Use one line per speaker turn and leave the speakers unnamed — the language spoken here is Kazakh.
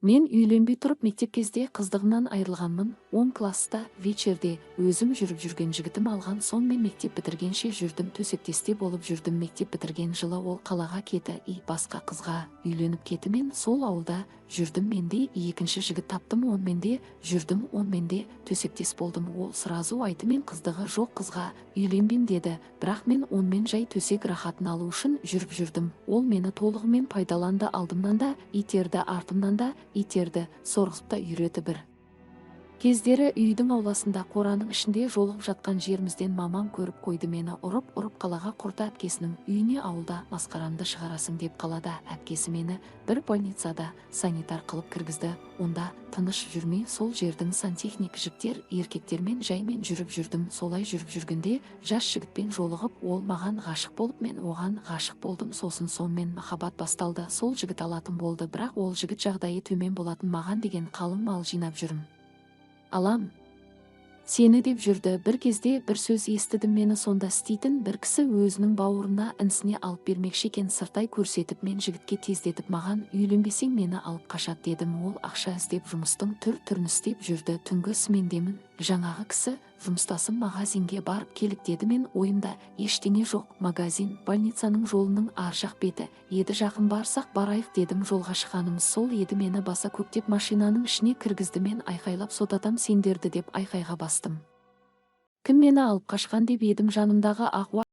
Мен үйленбей тұрып мектеп кезде қыздығымнан айырылғанмын. 10 класста вечерде өзім жүріп жүрген жігітім алған соң мен мектеп бітіргенше жүрдім, төсектесте болып жүрдім. Мектеп бітірген жылы ол қалаға кетті, басқа қызға үйленіп кетті. Мен сол ауылда жүрдім, менде екінші жігіт таптым, онменде жүрдім, онменде төсектес болдым. Ол сразу айтты, мен қыздығы жоқ қызға үйленбеймін деді, бірақ мен онымен жай төсек рахатын алу үшін жүріп жүрдім. Ол мені толығымен пайдаланды, алдымнан да итерді, артымнан да итерді, сорғызып та үйреті. Бір кездері үйдің ауласында қораның ішінде жолығып жатқан жерімізден мамам көріп қойды, мені ұрып қалаға құрды. Әпкесінің үйіне ауылда масқарамды шығарасың деп қалада. Әпкесі мені бір больницада санитар қылып кіргізді. Онда тыныш жүрмей сол жердің сантехник жігіттер еркектермен жаймен жүріп жүрдім. Солай жүріп жүргенде жас жігітпен жолығып, ол маған ғашық болып, мен оған ғашық болдым. Сосын сонымен махаббат басталды. Сол жігіт алатын болды, бірақ ол жігіт жағдайы төмен болатын. Маған деген қалың мал жинап жүрім, алам сені деп жүрді. Бір кезде бір сөз естідім, мені сонда істейтін бір кісі өзінің бауырына інісіне алып бермекші екен. Сыртай көрсетіп мен жігітке тездетіп, маған үйленбесең мені алып қашат дедім. Ол ақша іздеп жұмыстың түр-түрін істеп жүрді. Түнгі смендемін. Жаңағы кісі жұмыстасым, магазинге барып келік деді. Мен ойымда ештеңе жоқ, магазин больницаның жолының ар жақ беті еді, жақын барсақ барайық дедім. Жолға шыққанымыз сол еді. Мені баса көктеп машинаның ішіне кіргізді. Мен айқайлап сотатам сендерді деп айқайға бастым. Кім мені алып қашқан деп едім. Жанымдағы ақ